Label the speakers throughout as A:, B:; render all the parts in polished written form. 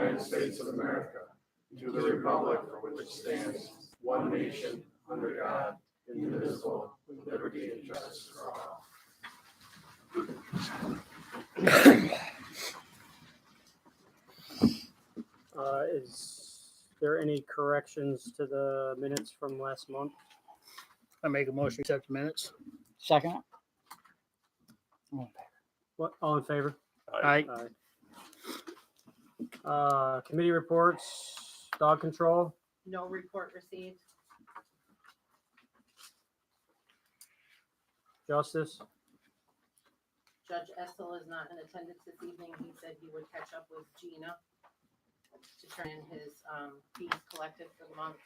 A: United States of America, and to the republic for which it stands, one nation, under God, indivisible, with liberty and justice for all.
B: Is there any corrections to the minutes from last month?
C: I make a motion to accept the minutes.
D: Second.
B: What, all in favor?
C: Aye.
B: Committee reports, dog control,
E: No report received.
B: justice,
E: Judge Essel is not in attendance this evening. He said he would catch up with Gina to turn in his fees collected for the month.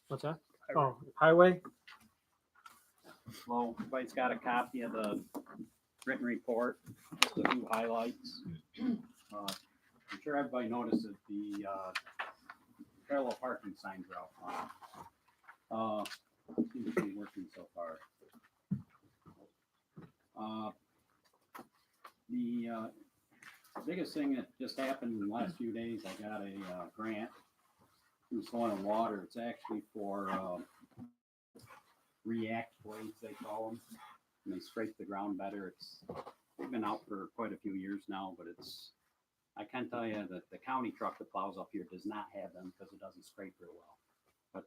B: what's that? Oh, highway,
D: Well, everybody's got a copy of the written report, the few highlights. I'm sure everybody noticed that the parallel parking signs are out front. Seems to be working so far. The biggest thing that just happened in the last few days, I got a grant through Soil and Water. It's actually for react blades, they call them, and they scrape the ground better. They've been out for quite a few years now, but I can tell you that the county truck that plows up here does not have them because it doesn't scrape real well. But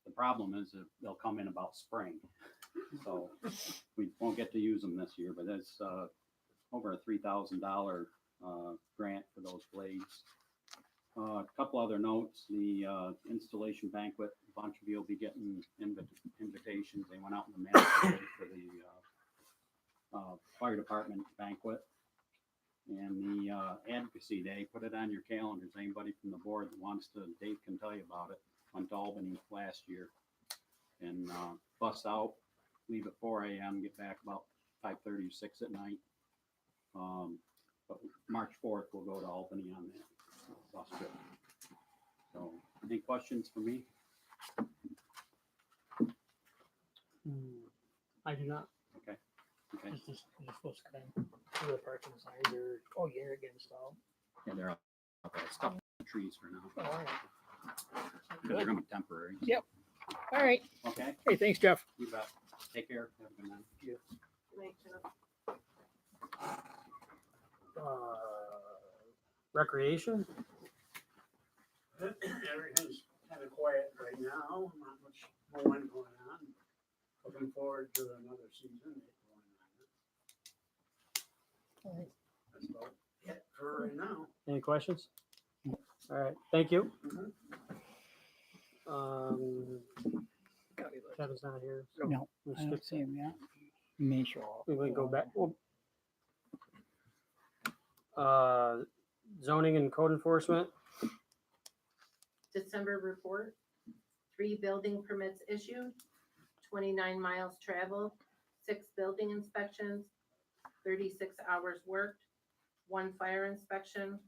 D: the problem is that they'll come in about spring, so we won't get to use them this year. But it's over a $3,000 grant for those blades. A couple other notes: the installation banquet. A bunch of you will be getting invitations. They went out in the mail today for the fire department banquet. And the advocacy day, put it on your calendars. Anybody from the board that wants to, Dave can tell you about it. Went to Albany last year, and bus out, leave at 4 a.m., get back about 5:30 or 6 at night. But March 4th, we'll go to Albany on that bus trip. So, any questions for me?
B: I do not.
D: Okay.
C: Is this supposed to come to the parking signs or, oh, yeah, again, installed?
D: Yeah, they're up. Okay, stuff in the trees for now.
C: Oh, all right.
D: Because they're gonna be temporary.
C: Yep. All right.
D: Okay,
C: Hey, thanks, Jeff.
D: you bet. Take care. Have a good night.
B: Recreation,
F: Everything's kind of quiet right now, not much mowing going on. Looking forward to another season going on. That's about it for right now.
B: any questions? All right, thank you. Kevin's not here. So
G: No,
B: we'll
G: I
B: skip
G: don't see him yet. He may show up.
B: We can go back. Zoning and code enforcement,
E: December report, 3 building permits issued, 29 miles traveled, 6 building inspections, 36 hours worked, 1 fire inspection,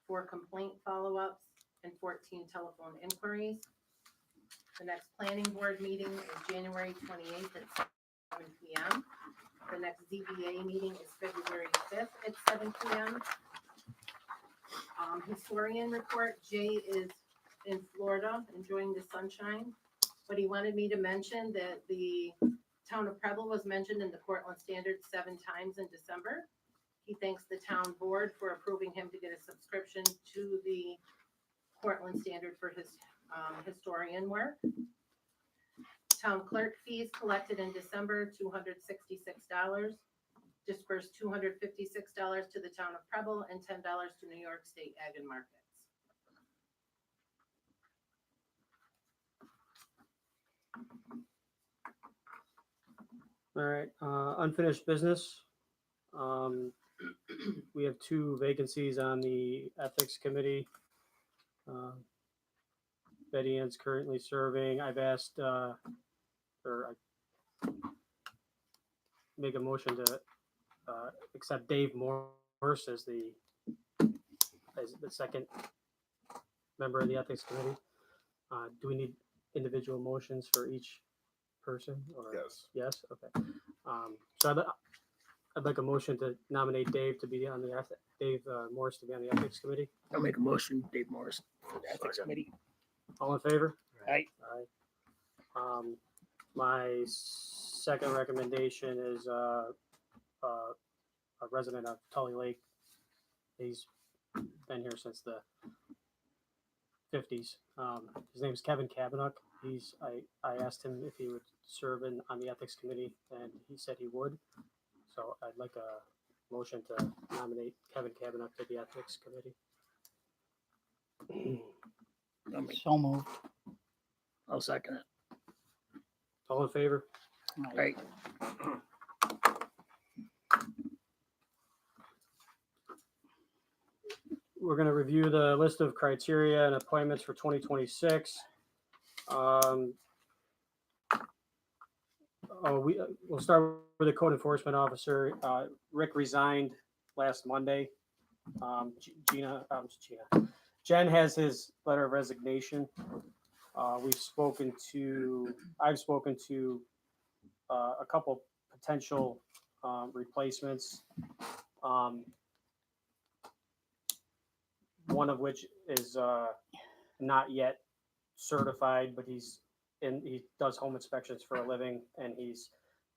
E: 4 complaint follow-ups, and 14 telephone inquiries. The next planning board meeting is January 28th at 7 p.m. The next ZBA meeting is February 5th at 7 p.m. Historian report, Jay is in Florida enjoying the sunshine, but he wanted me to mention that the town of Preble was mentioned in the Portland Standard 7 times in December. He thanks the town board for approving him to get a subscription to the Portland Standard for his historian work. Town clerk fees collected in December, $266. Dispersed $256 to the town of Preble and $10 to New York State Ag and Markets.
B: all right, unfinished business. We have 2 vacancies on the ethics committee. Betty Ann's currently serving. I've asked, or I make a motion to accept Dave Morse as the second member of the ethics committee. Do we need individual motions for each person? Or
A: Yes.
B: Yes. Okay. So I'd like a motion to nominate Dave to be on the, Dave Morris to be on the Ethics Committee.
C: I'll make a motion, Dave Morris, for the Ethics Committee.
B: All in favor?
C: Aye.
B: Aye. My second recommendation is a resident of Tully Lake. He's been here since the 50s. His name's Kevin Kavanagh. I asked him if he would serve on the Ethics Committee, and he said he would. So I'd like a motion to nominate Kevin Kavanagh to the Ethics Committee.
G: So moved.
C: I'll second it.
B: All in favor?
C: Aye.
B: We're going to review the list of criteria and appointments for 2026. We'll start with the code enforcement officer. Rick resigned last Monday. Jen has his letter of resignation. I've spoken to a couple potential replacements. One of which is not yet certified, but he does home inspections for a living, and he's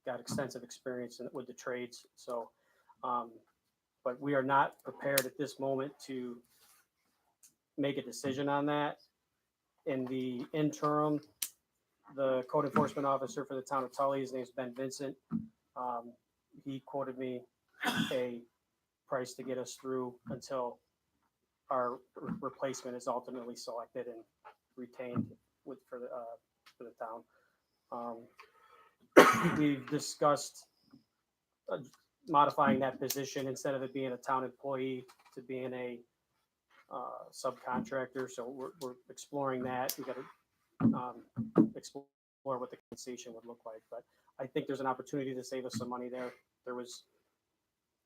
B: got extensive experience with the trades. So, but we are not prepared at this moment to make a decision on that. In the interim, the code enforcement officer for the town of Tully, his name's Ben Vincent. He quoted me a price to get us through until our replacement is ultimately selected and retained for the town. We've discussed modifying that position instead of it being a town employee to being a subcontractor. So we're exploring that. We got to explore what the compensation would look like. But I think there's an opportunity to save us some money there. There was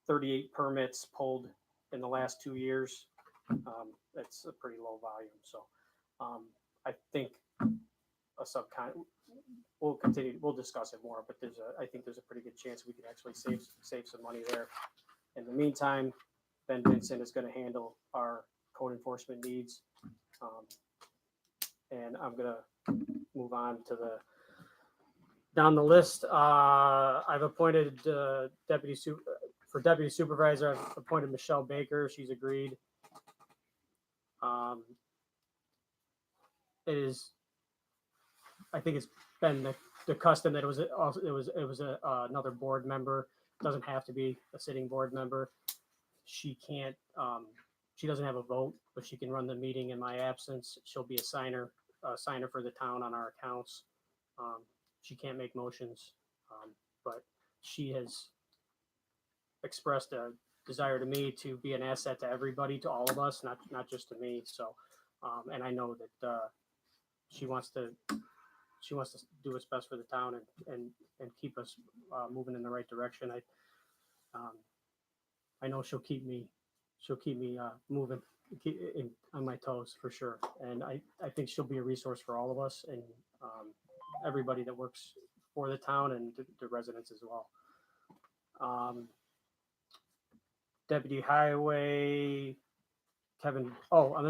B: 38 permits pulled in the last 2 years. That's a pretty low volume. So I think a we'll discuss it more, but I think there's a pretty good chance we can actually save some money there. In the meantime, Ben Vincent is going to handle our code enforcement needs. And I'm going to move on to down the list. I've appointed deputy supervisor. I've appointed Michelle Baker. She's agreed. I think it's been the custom that it was another board member. It doesn't have to be a sitting board member. She can't. She doesn't have a vote, but she can run the meeting in my absence. She'll be a signer for the town on our accounts. She can't make motions, but she has expressed a desire to me to be an asset to everybody, to all of us, not just to me. So, and I know that she wants to do what's best for the town and keep us moving in the right direction. I know she'll keep me moving on my toes for sure. And I think she'll be a resource for all of us and everybody that works for the town and the residents as well. Deputy Highway, Kevin. Oh, I'm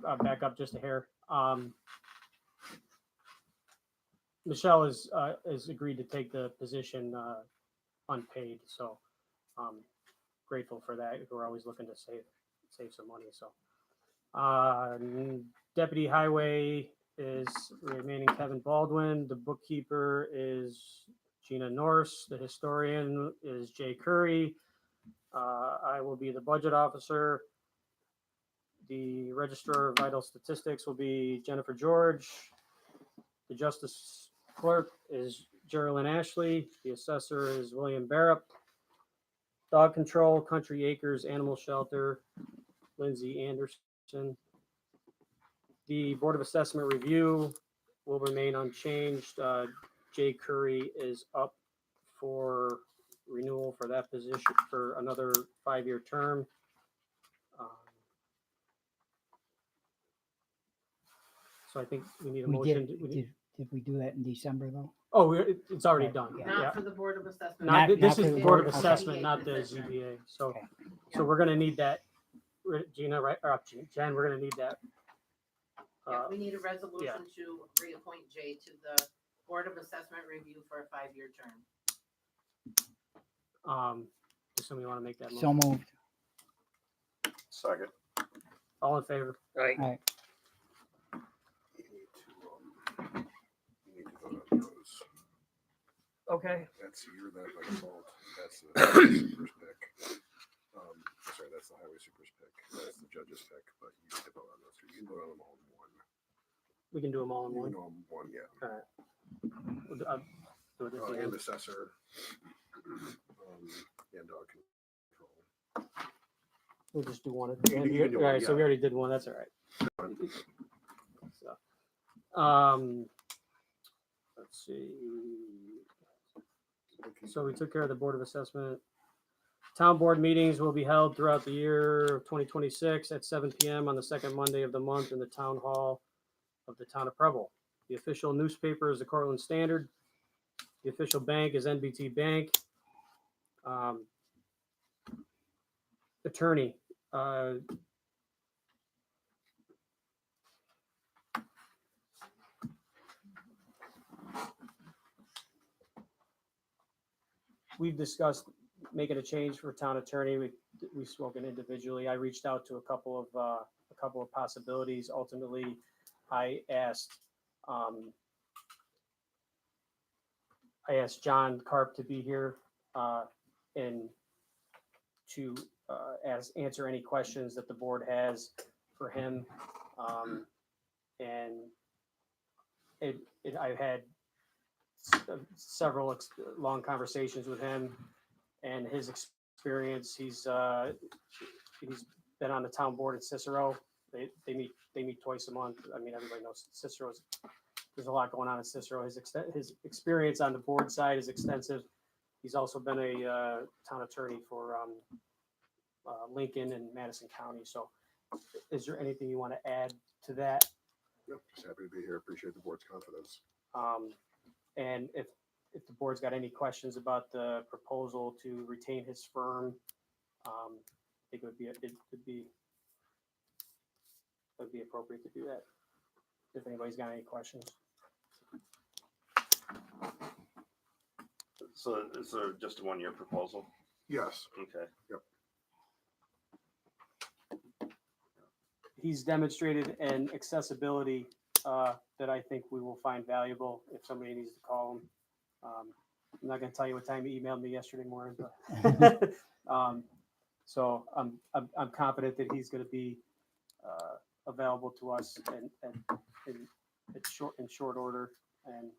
B: gonna back up just a hair. Michelle is agreed to take the position unpaid, so grateful for that. We're always looking to save some money. So Deputy Highway is remaining Kevin Baldwin. The bookkeeper is Gina Norse. The historian is Jay Curry. I will be the budget officer. The registrar of vital statistics will be Jennifer George. The justice clerk is Geraldine Ashley. The assessor is William Barrett. Dog control, Country Acres Animal Shelter, Lindsay Anderson. The Board of Assessment Review will remain unchanged. Jay Curry is up for renewal for that position for another 5-year term. So I think we need a motion.
G: Did we do that in December though?
B: Oh, it's already
G: Right,
B: done.
G: yeah.
B: Yeah.
E: Not for the Board of Assessment.
B: Not,
G: Not-
B: this
G: not
B: is
G: for the
B: Board of
G: board, okay.
B: Assessment, not the
E: position.
B: ZBA. So,
G: Okay.
B: so we're gonna need that, Gina, right, or Jen, we're gonna need that.
E: Yeah,
B: Uh,
E: we need a resolution to reappoint Jay to the Board of Assessment Review for a 5-year term.
B: Does somebody want to make that
G: So
B: motion?
G: moved.
A: Second.
B: All in favor?
C: Right.
G: Right.
A: You need to vote on those.
B: Okay.
A: That's, you're that by default. That's the highway super's pick. Sorry, that's the highway super's pick. That's the judge's pick, but you need to vote on those two. You can vote on them all in one.
B: We can do them all in
A: You
B: one.
A: can do them one, yeah.
B: All right. I'll do it at the
A: And
B: end.
A: assessor. And dog control.
B: We'll just do one at
A: You
B: the
A: can
B: end.
A: do- you can do
B: All
A: one,
B: right, so
A: yeah.
B: we already did one. That's all right. So, let's see. So we took care of the Board of Assessment. Town board meetings will be held throughout the year of 2026 at 7 PM on the second Monday of the month in the town hall of the town of Preble. The official newspaper is the Cortland Standard. The official bank is NBT Bank. Attorney, we've discussed making a change for town attorney. We've spoken individually. I reached out to a couple of possibilities. Ultimately, I asked John Carp to be here and to answer any questions that the board has for him. And I've had several long conversations with him and his experience. He's been on the town board at Cicero. They meet twice a month. I mean, everybody knows Cicero's. There's a lot going on in Cicero. His experience on the board side is extensive. He's also been a town attorney for Lincoln and Madison County. So, is there anything you want to add to that?
A: Yep, just happy to be here. Appreciate the board's confidence.
B: And if the board's got any questions about the proposal to retain his firm, I think it would be appropriate to do that. If anybody's got any questions.
H: So is there just a 1-year proposal?
A: Yes.
H: Okay.
B: He's demonstrated an accessibility that I think we will find valuable if somebody needs to call him. I'm not going to tell you what time he emailed me yesterday morning, but so I'm confident that he's going to be available to us in short order. And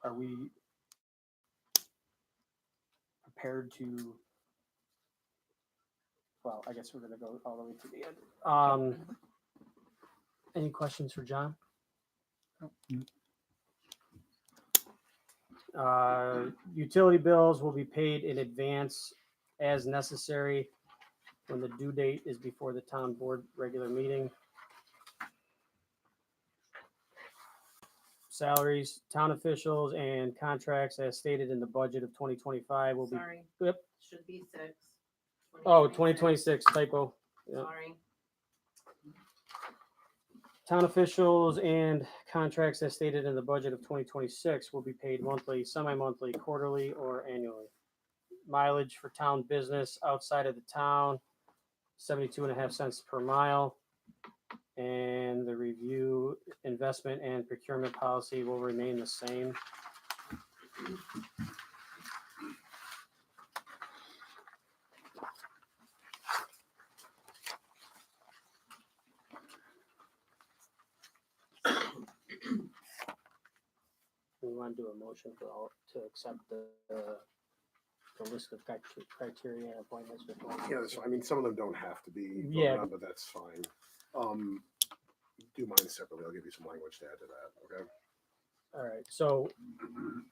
B: are we prepared to? Well, I guess we're going to go all the way to the end. Any questions for John? Utility bills will be paid in advance as necessary when the due date is before the town board regular meeting. Salaries, town officials and contracts as stated in the budget of 2025 will be,
E: Sorry.
B: Yep.
E: Should be 6.
B: oh, 2026 typo. Yep.
E: Sorry.
B: Town officials and contracts as stated in the budget of 2026 will be paid monthly, semi-monthly, quarterly, or annually. Mileage for town business outside of the town, 72.5 cents per mile. And the review, investment, and procurement policy will remain the same. We want to do a motion for all, to accept the list of criteria and appointments.
A: Yeah, so I mean, some of them don't have to be voted
B: Yeah.
A: on, but that's fine. Do mine separately. I'll give you some language to add to that, okay?
B: All right, so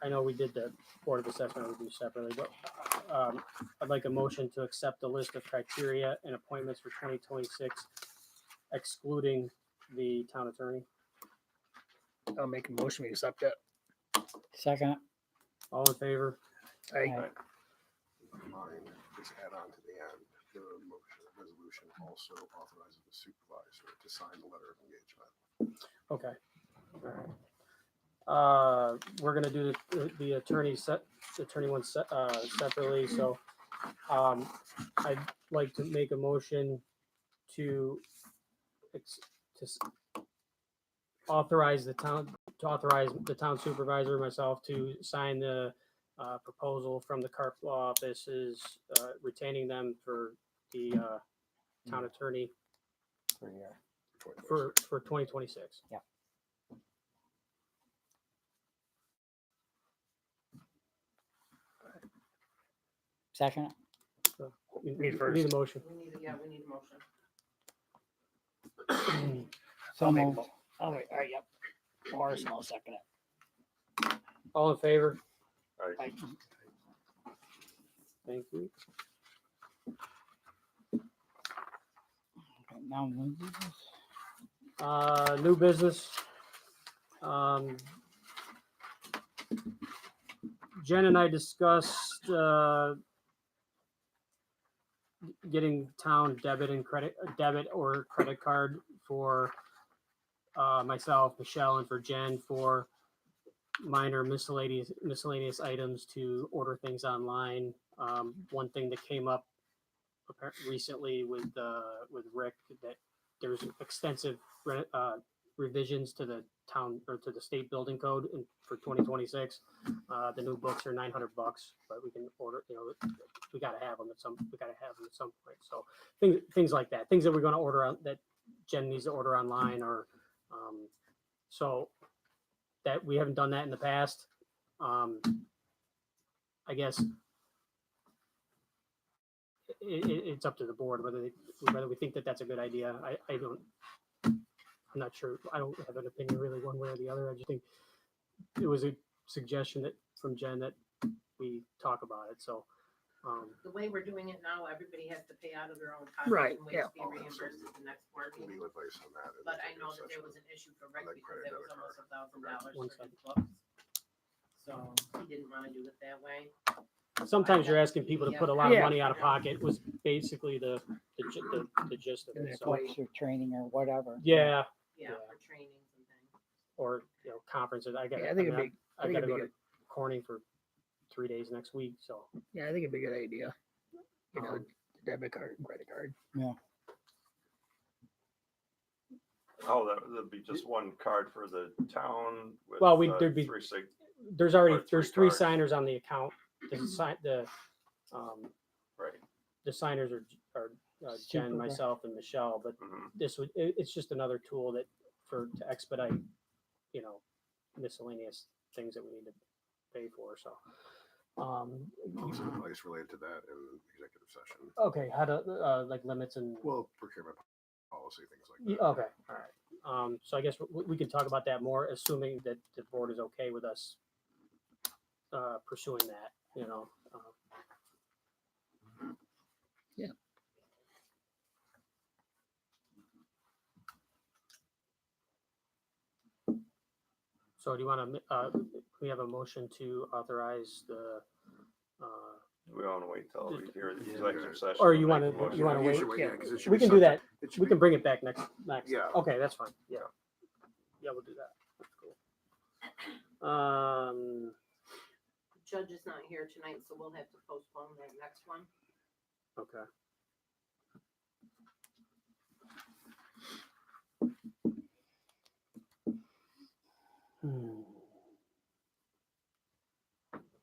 B: I know we did the Board of Assessment review separately, but I'd like a motion to accept the list of criteria and appointments for 2026, excluding the town attorney.
C: I'll make a motion, we accept it.
G: Second.
B: All in favor?
C: I,
G: Aye.
A: Mine, just add on to the end, the motion, resolution also authorizes the supervisor to sign the letter of engagement.
B: Okay. All right. We're gonna do the attorney one separately, so, I'd like to make a motion to authorize the town supervisor, myself, to sign the, proposal from the clerk law offices, retaining them for the, town attorney
G: For your.
B: for 2026.
G: Second.
C: Need first.
B: Need a motion.
E: We need a motion.
G: So
C: I'll make,
G: moved.
C: I'll make, all right, yep. Morrison, I'll second it.
B: All in favor?
C: Aye.
B: Thank you.
G: Okay, now new business.
B: New business. Jen and I discussed, getting town debit or credit card for, myself, Michelle, and for Jen for minor miscellaneous items to order things online. One thing that came up recently with Rick, that there's extensive revisions to the town or to the state building code for 2026. The new books are $900, but we can order, we gotta have them at some point. So things like that, things that we're gonna order on, that Jen needs to order online, or, so that we haven't done that in the past. I guess it's up to the board whether we think that that's a good idea. I'm not sure. I don't have an opinion really one way or the other. I just think it was a suggestion from Jen that we talk about it. So,
E: The way we're doing it now, everybody has to pay out of their own pocket.
C: Right,
E: And wait
C: yeah.
E: to be reimbursed at the next board meeting.
A: Legal advice on that. in
E: But I
A: executive
E: know that there
A: session.
E: was an issue for Rick
A: On the
E: because
A: credit
E: it was
A: debit
E: almost $1,000
B: One
E: for his
B: second.
E: books. So he didn't want to do it that way.
B: sometimes you're asking people to put a lot of
C: Yeah.
B: money out of pocket. Was basically the gist of
C: And
B: it.
C: that's
B: So,
C: why-
G: Books or training or whatever.
B: yeah,
E: Yeah,
B: Yeah.
E: for trainings and things.
B: or conferences. I got.
C: Yeah, I think it'd be, I
B: I
C: think
B: got to
C: it'd be
B: go to
C: good.
B: Corning for 3 days next week. So.
C: Yeah, I think it'd be a good idea. You know,
B: Um,
C: debit card and credit card.
H: Oh, that'd be just one card for the town with.
B: Well, there'd be-
H: Three sig,
B: There's
H: Or three
B: three
H: cards.
B: signers on the account.
C: Mm-hmm.
H: right.
B: The signers are Jen,
G: Super.
B: myself, and Michelle. But
H: Mhm.
B: it's just another tool to expedite, miscellaneous things that we need to pay for. So,
A: Also advice related to that in executive session.
B: okay, how to like limits and
A: Well, procurement policy, things like
B: Yeah,
A: that.
B: okay, all right. So I guess we can talk about that more, assuming that the board is okay with us pursuing that.
C: Yeah.
B: So do you want to? We have a motion to authorize the.
H: We want to wait till we hear the
A: Yeah.
H: executive session.
B: Or
H: and
B: you
H: make
B: wanna-
H: a motion.
B: you wanna
A: You
B: wait?
A: should
C: Yeah.
A: 'cause it should
B: We
A: be
B: can do that.
A: subject- it should
B: We can
A: be-
B: bring it back next.
A: Yeah.
B: Okay, that's fine. Yeah. Yeah, we'll do that. That's cool.
E: The judge is not here tonight, so we'll have to postpone that next one.
B: Okay.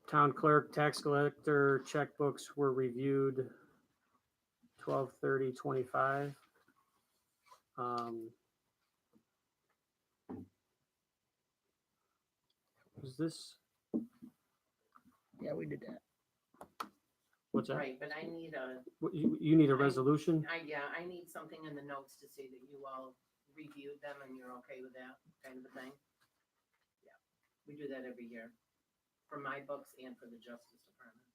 B: Town clerk, tax collector, checkbooks were reviewed 12/30/25. Was this,
C: Yeah, we did that.
B: what's that?
E: Right, but I need
B: You need a resolution?
E: I need something in the notes to say that you all reviewed them and you're okay with that kind of a thing. Yeah, we do that every year for my books and for the Justice Department.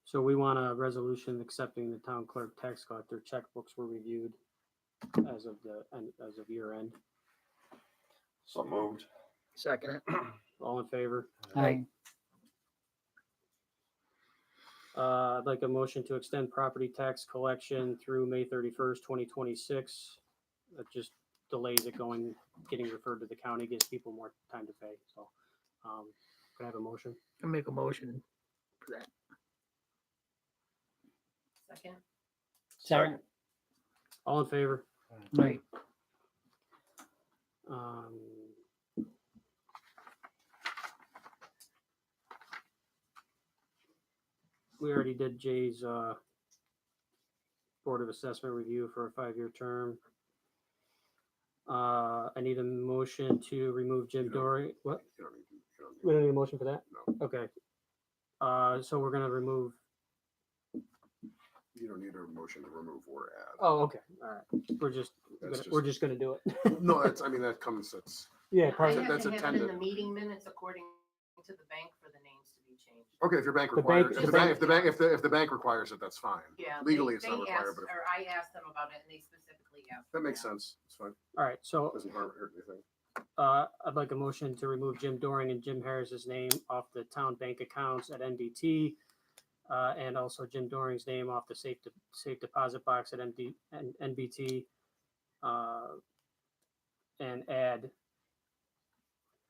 B: So we want a resolution accepting the town clerk, tax collector checkbooks were reviewed as of year end.
H: So moved.
C: Second it.
B: All in favor?
G: Aye.
B: I'd like a motion to extend property tax collection through May 31st, 2026. That just delays it getting referred to the county, gives people more time to pay. So, can I have a motion?
C: I make a motion for that.
E: Second,
G: Second.
B: All in favor?
C: Right.
B: Um, we already did Jay's Board of Assessment review for a 5-year term. I need a motion to remove Jim
A: You don't-
B: Dory. What?
A: You don't need to, you don't
B: We
A: need,
B: don't need a motion for that?
A: no,
B: Okay. So we're gonna remove,
A: you don't need a motion to remove or add.
B: oh, okay, all right.
A: That's
B: We're just gonna do it.
A: No, that's, I mean, that comes, that's,
B: Yeah,
E: I
B: part
E: have
B: of
A: that's
E: to have it in the
A: attended.
E: meeting minutes according to the bank for the names to be changed.
A: okay, if your bank
B: The bank-
A: requires,
B: the bank-
A: if the bank requires it, that's fine.
E: Yeah.
A: Legally, it's
E: they
A: not required,
E: asked-
A: but if-
E: Or I asked them about it and they specifically asked.
A: that
E: for
A: makes sense. It's fine.
B: All right, so
A: Doesn't hurt anything.
B: I'd like a motion to remove Jim Doring and Jim Harris's name off the town bank accounts at NBT. And also Jim Doring's name off the safe deposit box at NBT. And add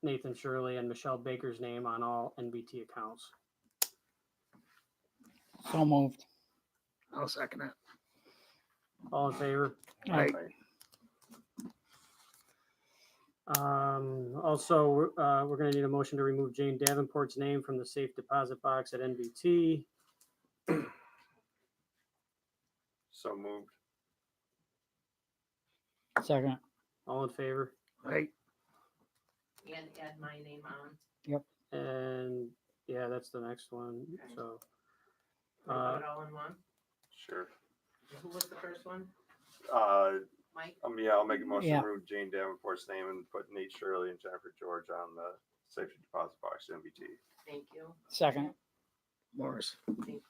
B: Nathan Shirley and Michelle Baker's name on all NBT accounts.
G: So moved.
C: I'll second it.
B: All in favor?
C: Right.
B: Also, we're gonna need a motion to remove Jane Davenport's name from the safe deposit box at NBT.
H: So moved.
G: Second.
B: All in favor?
C: Right.
E: And add my name on.
B: And yeah, that's the next one,
E: Okay.
B: so.
E: Put it all in one.
H: Sure.
E: Who was the first one? Mike?
H: Yeah, I'll make a motion
G: Yeah.
H: to remove Jane Davenport's name and put Nate Shirley and Jennifer George on the safety deposit box at MBT.
E: Thank you.
G: Second.
C: Morris.
E: Thank you.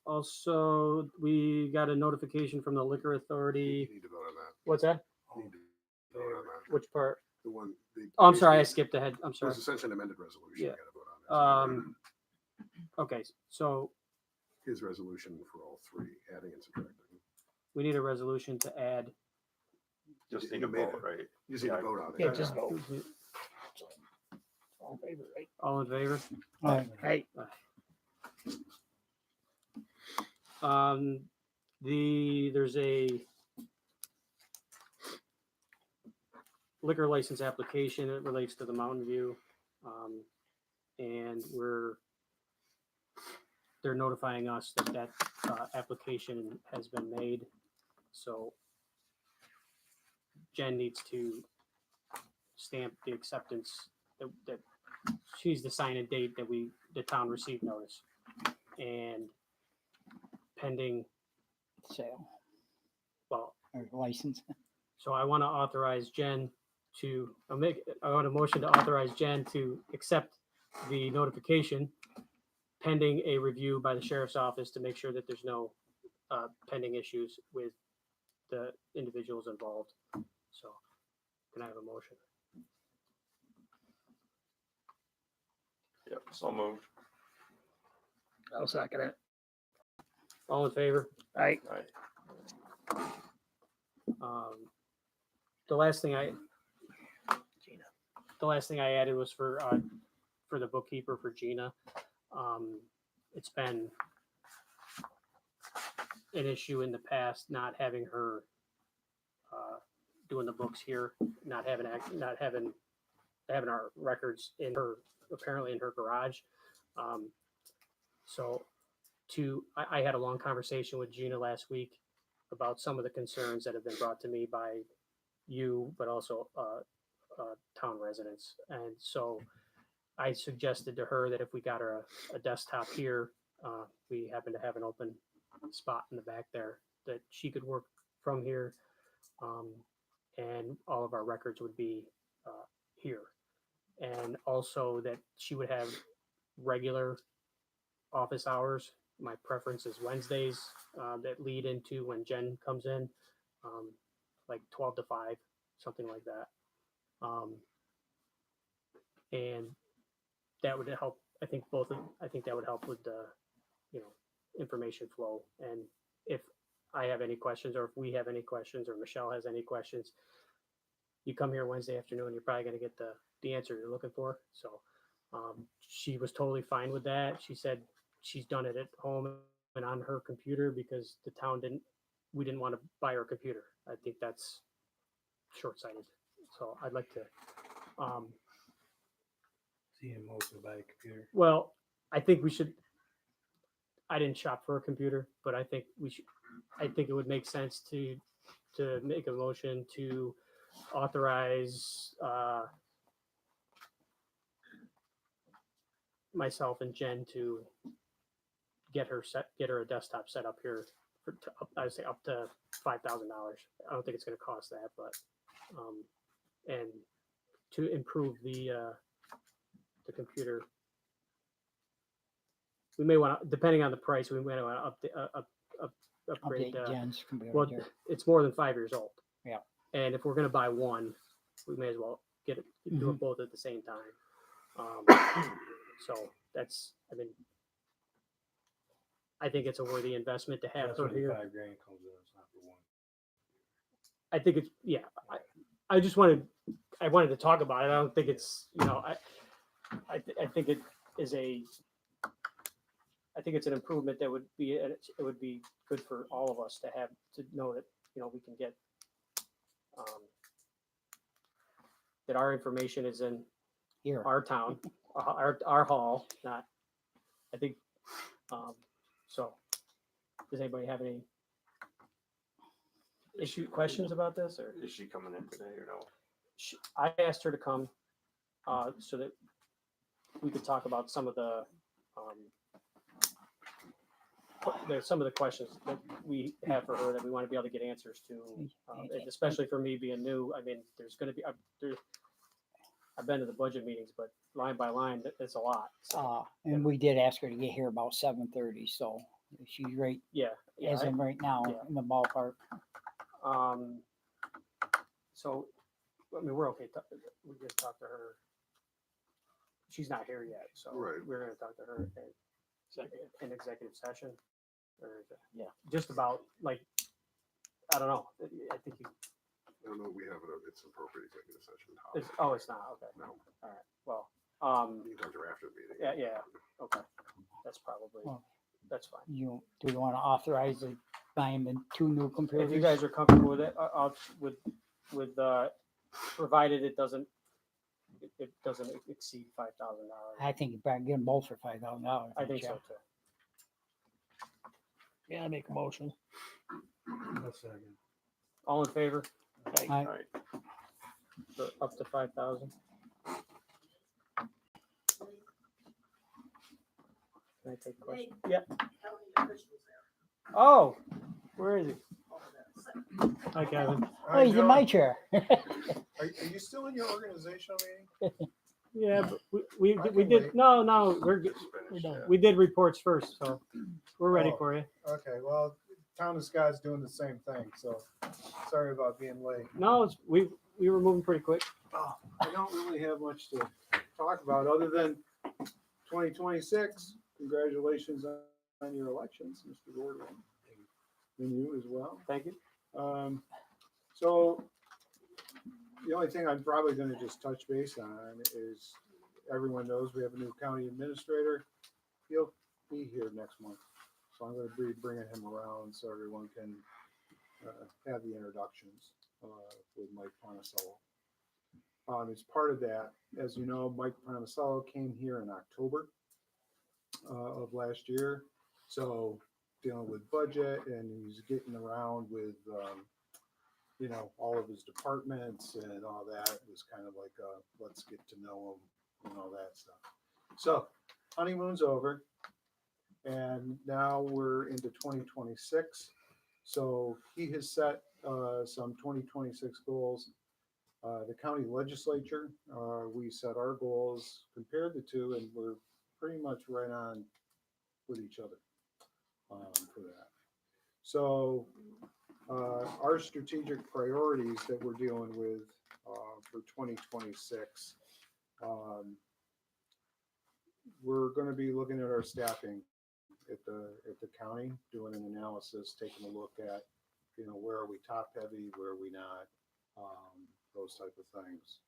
B: Also, we got a notification from the liquor
A: You
B: authority.
A: need to vote on that.
B: What's that?
A: You need to vote on that.
B: Which part?
A: The one.
B: Oh, I'm sorry, I skipped ahead. I'm
A: It
B: sorry.
A: was essentially an amended resolution. You
B: Yeah.
A: gotta vote on it.
B: Okay, so
A: His resolution for all three, adding and subtracting.
B: we need a resolution to add.
H: Just
A: You
H: need a
A: made
H: vote,
A: it.
H: right?
A: You just need to vote on it.
C: Yeah, just vote. All in favor, right?
B: All in favor?
G: Aye.
C: Right.
B: There's a liquor license application. It relates to the Mountain View. And they're notifying us that application has been made. So Jen needs to stamp the acceptance that she's the sign and date that the town received notice. And pending,
G: Sale
B: well,
G: or license.
B: so I want to authorize Jen I want a motion to authorize Jen to accept the notification pending a review by the sheriff's office to make sure that there's no pending issues with the individuals involved. So can I have a motion?
H: Yep, so moved.
C: I'll second it.
B: All in favor?
C: Right.
H: Aye.
B: The last thing I
C: Gina.
B: added was for the bookkeeper for Gina. It's been an issue in the past not having her doing the books here, not having our records apparently in her garage. So I had a long conversation with Gina last week about some of the concerns that have been brought to me by you, but also town residents. And so I suggested to her that if we got her a desktop here, we happen to have an open spot in the back there, that she could work from here. And all of our records would be here. And also that she would have regular office hours. My preference is Wednesdays that lead into when Jen comes in, like 12 to 5. something like that. And that would help, I think I think that would help with the, information flow. And if I have any questions, or if we have any questions, or Michelle has any questions, you come here Wednesday afternoon, you're probably gonna get the answer you're looking for. So, she was totally fine with that. She said she's done it at home and on her computer because the town we didn't want to buy her a computer. I think that's short-sighted. So I'd like to,
C: Seeing most of buy a computer.
B: well, I think we should, I didn't shop for a computer, but I think I think it would make sense to make a motion to authorize, myself and Jen to get her a desktop set up here I would say up to $5,000. I don't think it's gonna cost that, but, and to improve the computer. We may want to, depending on the price, we may want to upgrade.
G: Update Jen's computer.
B: Well,
G: too.
B: it's more than 5 years old.
G: Yeah.
B: And if we're gonna buy one, we may as well do
G: Mm-hmm.
B: it both at the same time. So that's, I mean, I think it's a worthy investment to have
C: That's
B: her
C: what the
B: here.
C: $5,000 comes in, it's not for one.
B: I think it's, yeah, I just wanted to talk about it. I don't think it's, I think it is I think it's an improvement that would be, it would be good for all of us to know that, we can get, that our information is in
G: Here.
B: our town, our hall, not, I think, so, does anybody have any questions about this, or?
H: Is she coming in today or no?
B: I asked her to come, so that we could talk about some of there's some of the questions that we have for her that we want to be able to get answers to, and especially for me being new. I mean, there's going to be, I've been to the budget meetings, but line by line, it's a lot. So,
G: And we did ask her to get here about 7:30, so she's right,
B: yeah.
G: as of right now,
B: yeah.
G: in the ballpark.
B: So, I mean, we're okay. We just talked to her. She's not here yet, so
A: Right.
B: we're going to talk to her in executive session, or just about, like, I don't know. I think
A: I don't know, we have it's appropriate executive session.
B: it's not okay.
A: No,
B: All right. Well,
A: you can talk to her after the meeting.
B: yeah. Okay. That's probably
G: Well,
B: that's fine.
G: Do we want to authorize the buying the 2 new computers?
B: If you guys are comfortable with it, with provided it doesn't exceed $5,000.
G: I think you better get them both for $5,000.
B: I think so too.
C: Yeah, I make a motion. That's second.
B: All in favor
G: Aye.
H: All right.
B: for up to 5,000? Can I take questions? Yeah. Oh, where is he? Hi, Kevin.
G: Oh, he's in my chair.
I: Are you still in your organizational meeting?
B: Yeah, but we
I: I can
B: did,
I: wait.
B: no, we're good.
G: We're done.
B: We did reports first, so we're ready
I: Oh.
B: for you.
I: Okay, well, town of Scott's doing the same thing, so sorry about being late.
B: No, we were moving pretty quick.
I: Oh, I don't really have much to talk about other than 2026. Congratulations on your elections, Mr. Gordon, and you as well.
B: Thank you.
I: So the only thing I'm probably going to just touch base on is everyone knows we have a new county administrator. He'll be here next month. So I'm going to be bringing him around so everyone can have the introductions with Mike Ponicello. As part of that, as you know, Mike Ponicello came here in October of last year. So dealing with budget, and he's getting around with all of his departments and all that. It was kind of like let's get to know him and all that stuff. So honeymoon's over, and now we're into 2026. So he has set some 2026 goals. The county legislature, we set our goals, compared the two, and we're pretty much right on with each other for that. So, our strategic priorities that we're dealing with, for 2026, we're gonna be looking at our staffing at the county, doing an analysis, taking a look at, you know, where are we top heavy, where are we not, those type of things.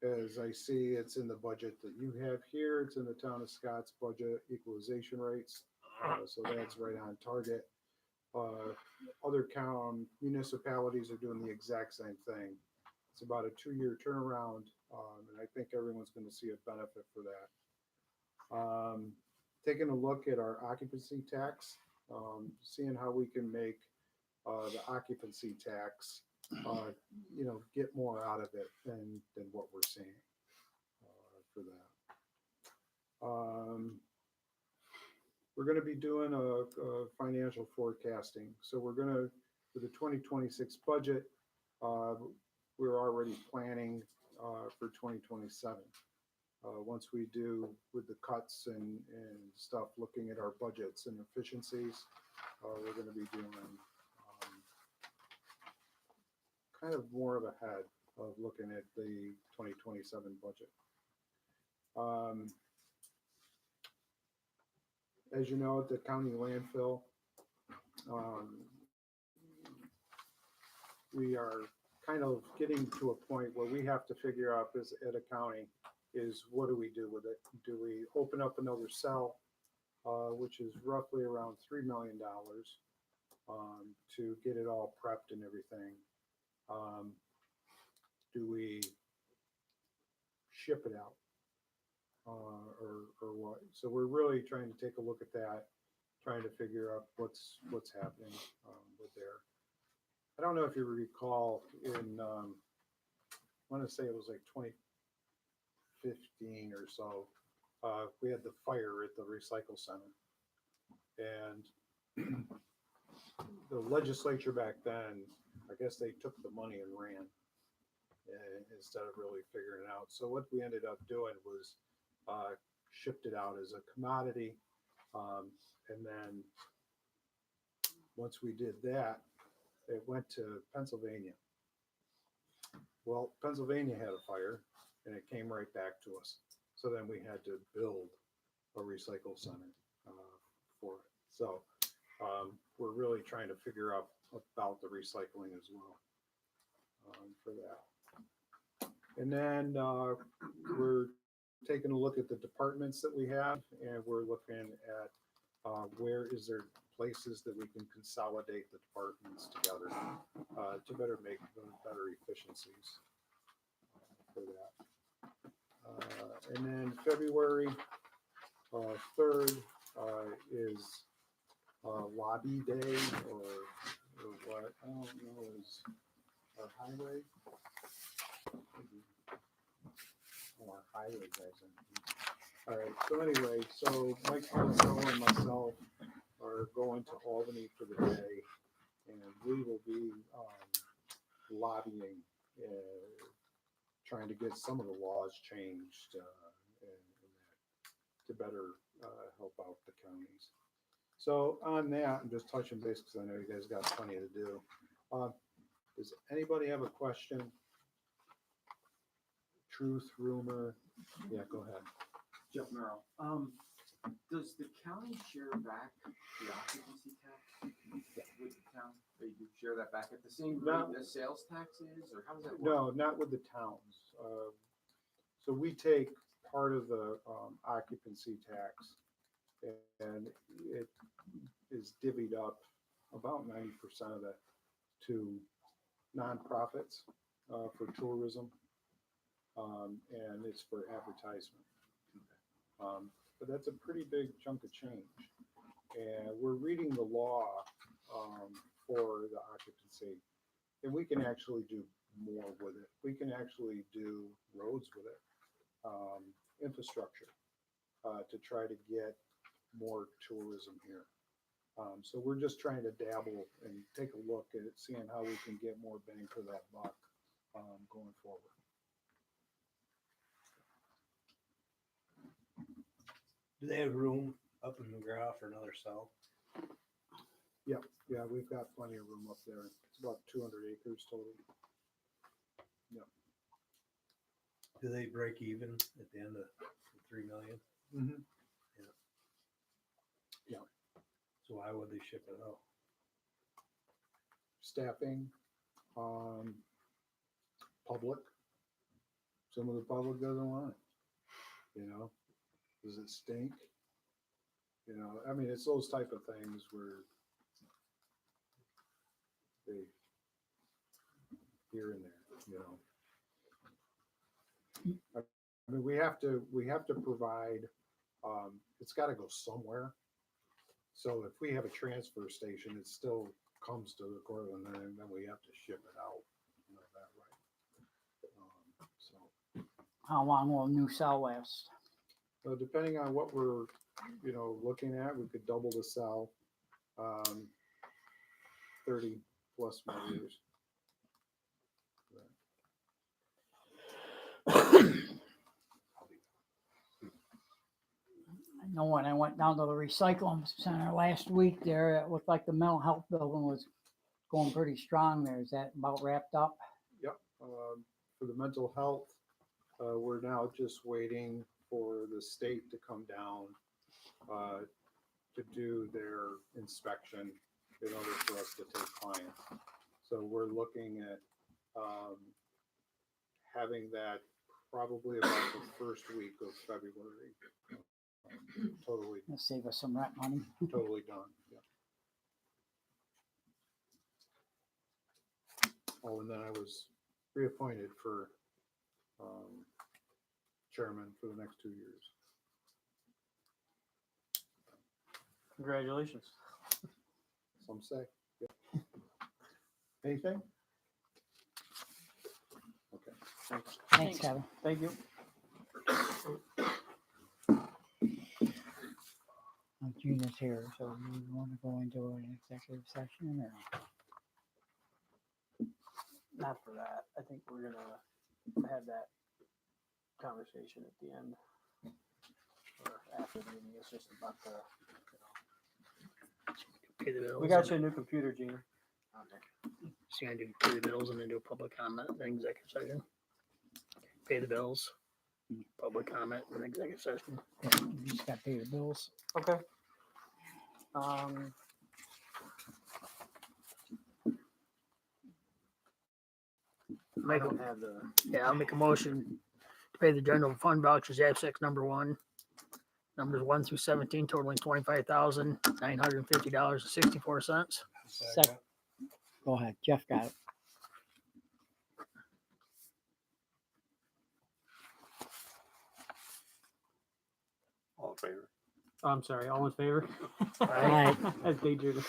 I: As I see, it's in the budget that you have here, it's in the town of Scott's budget equalization rates, so that's right on target. Other municipalities are doing the exact same thing. It's about a 2-year turnaround, and I think everyone's gonna see a benefit for that. Taking a look at our occupancy tax, seeing how we can make, the occupancy tax, you know, get more out of it than what we're seeing, for that. We're gonna be doing a financial forecasting, so we're gonna, for the 2026 budget, we're already planning, for 2027. Once we do with the cuts and stuff, looking at our budgets and efficiencies, we're gonna be doing, kind of more of ahead of looking at the 2027 budget. As you know, at the county landfill, we are kind of getting to a point where we have to figure out as at a county is what do we do with it? Do we open up another cell, which is roughly around $3 million, to get it all prepped and everything? Do we ship it out, or what? So we're really trying to take a look at that, trying to figure out what's happening, with there. I don't know if you recall in, I want to say it was like 2015 or so, we had the fire at the recycle center, and the legislature back then, I guess they took the money and ran, instead of really figuring it out. So what we ended up doing was, shipped it out as a commodity, and then once we did that, it went to Pennsylvania. Well, Pennsylvania had a fire, and it came right back to us. So then we had to build a recycle center, for it. So we're really trying to figure out about the recycling as well, for that. And then we're taking a look at the departments that we have, and we're looking at where is there places that we can consolidate the departments together, to better make them better efficiencies, for that. And then February 3rd is lobby day, or what, I don't know, is our highway? Oh, our highway guys. All right, so anyway, so Mike Marcel and myself are going to Albany for the day, and we will be lobbying, trying to get some of the laws changed, and that to better help out the counties. So on that, I'm just touching base because I know you guys got plenty to do. Does anybody have a question? Truth, rumor? Yeah, go ahead.
J: Jeff Merrill. Does the county share back the occupancy tax with the town? They do share that back at the same rate as sales tax is, or how does that work?
I: No, not with the towns. So we take part of the occupancy tax, and it is divvied up about 90% of it to nonprofits for tourism, and it's for advertisement. But that's a pretty big chunk of change. And we're reading the law for the occupancy, and we can actually do more with it. We can actually do roads with it, infrastructure, to try to get more tourism here. So we're just trying to dabble and take a look at it, seeing how we can get more bang for that buck, going forward.
K: Do they have room Up in McGraw for another cell.
I: Yeah, we've got plenty of room up there. It's about 200 acres total.
K: Do they break even at the end of the 3 million?
I: Mm-hmm.
K: So why would they ship it out?
I: Staffing, public. Some of the public doesn't want it, you know? Does it stink? You know, I mean, it's those type of things where they here and there, you know? I mean, we have to provide, it's gotta go somewhere. So if we have a transfer station, it still comes to the Cortland, and then we have to ship it out, you know, that way. So,
G: How long will a new cell last?
I: depending on what we're, you know, looking at, we could double the cell, 30 plus more years.
G: I know when I went down to the recycling center last week there, it looked like the mental health building was going pretty strong there. Is that about wrapped up?
I: Yep. For the mental health, we're now just waiting for the state to come down to do their inspection in order for us to take clients. So we're looking at having that probably about the first week of February. Totally,
G: It'll save us some rent money.
I: totally done. Yeah. Oh, and then I was reappointed for chairman for the next 2 years.
B: Congratulations.
I: Some say. Yeah. Anything? Okay. Thanks.
G: Thanks, Kevin.
B: Thank you.
G: Gina's here, so we want to go into an executive session or?
B: Not for that. I think we're gonna have that conversation at the end. Or after the meeting. It's just about the,
C: Pay the bills.
B: we got you a new computer, Gina.
C: So you're gonna do pay the bills and then do a public comment, then executive session. Pay the bills, public comment, and executive session.
G: Yeah, we just got to pay the bills.
B: Okay. I
C: Make
B: don't
C: a,
B: have the,
C: yeah, I'll make a motion to pay the general fund vouchers, abstract number 1, numbers 1 through 17 totaling $25,950.64.
G: Second. Go ahead, Jeff got it.
H: All in favor?
B: I'm sorry, all in favor?
G: Aye.
B: That's dangerous.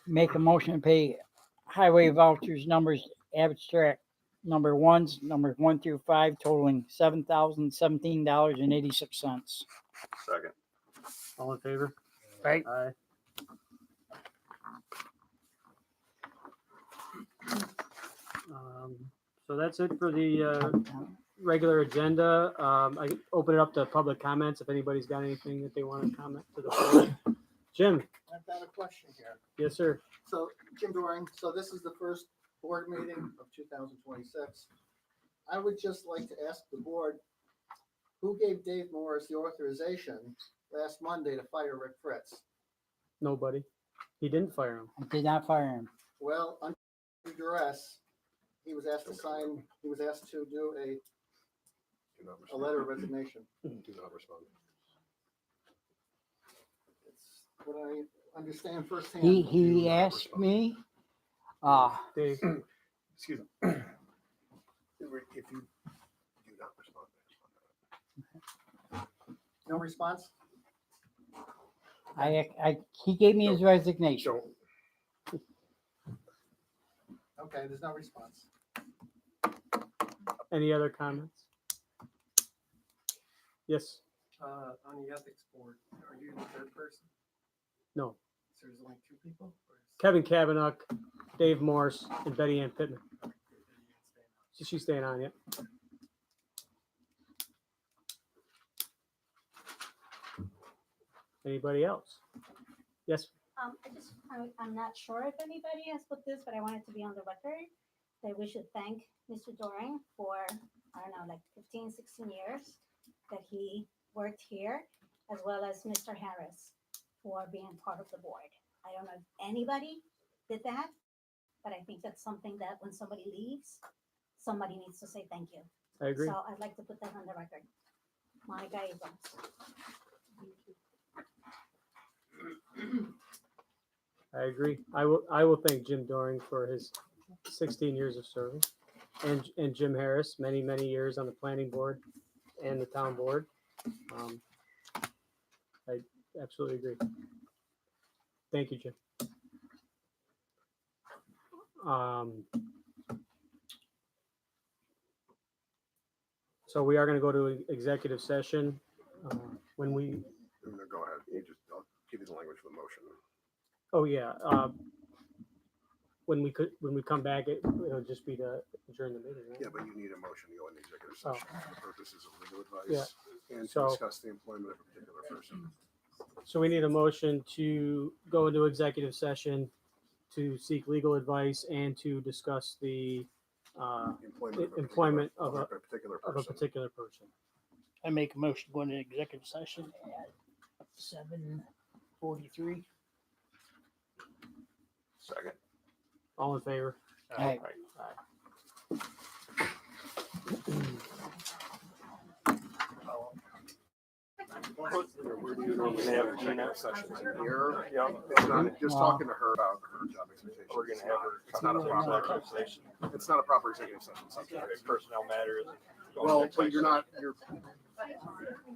G: Make a motion to pay highway vouchers numbers abstract number 1 through 5 totaling $7,017.86.
H: Second.
B: All in favor?
C: Right?
B: Aye. So that's it for the regular agenda. I open it up to public comments if anybody's got anything that they want to comment to the board. Jim?
L: I've got a question here.
B: Yes, sir.
L: So, Jim Doring, so this is the first board meeting of 2026. I would just like to ask the board, who gave Dave Morris the authorization last Monday to fire Rick Fritz?
B: Nobody. He didn't fire him.
G: I did not fire him.
L: Well, under duress, he was asked to sign, he was asked to do
A: Do not
L: a
A: respond.
L: letter of resignation.
A: Do not respond.
L: It's what I understand firsthand.
G: He asked me,
B: Dave,
A: Excuse me. If you do not respond,
L: No response?
G: he gave me his resignation.
A: don't.
L: Okay, there's no response.
B: any other comments? Yes,
J: On the ethics board, are you the third person?
B: no.
J: So there's only 2 people? Or is-
B: Kevin Kavanaugh, Dave Morse, and Betty Ann Pittman. She's staying on, yeah. Anybody else? Yes,
M: I'm not sure if anybody has put this, but I want it to be on the record that we should thank Mr. Doring for, I don't know, like 15, 16 years that he worked here, as well as Mr. Harris for being part of the board. I don't know if anybody did that, but I think that's something that when somebody leaves, somebody needs to say thank you.
B: I agree.
M: So I'd like to put that on the record. Monica Abrams.
B: I agree. I will thank Jim Doring for his 16 years of service, and Jim Harris, many, many years on the planning board and the town board. I absolutely agree. Thank you, Jim. So we are going to go to executive session when we.
A: No, go ahead. I'll give you the language for the motion.
B: Oh yeah. When we come back, it'll just be to adjourn the meeting, right?
A: Yeah, but you need a motion to go into executive
B: Oh.
A: session for the purposes of legal advice and to
B: So-
A: discuss the employment of a particular person.
B: So we need a motion to go into executive session to seek legal advice and to discuss the employment of a
A: particular
B: of a
A: person.
B: particular person.
C: I make a motion to go into executive session at 7:43.
H: Second.
B: All in favor?
C: Aye.
A: We're normally having executive sessions in here.
H: Yeah.
A: It's not just talking to her about her job expectations.
H: We're gonna have her.
A: It's not a proper
H: executive session.
A: It's not a proper executive session.
H: Personnel matters.
A: Well, but you're not, you're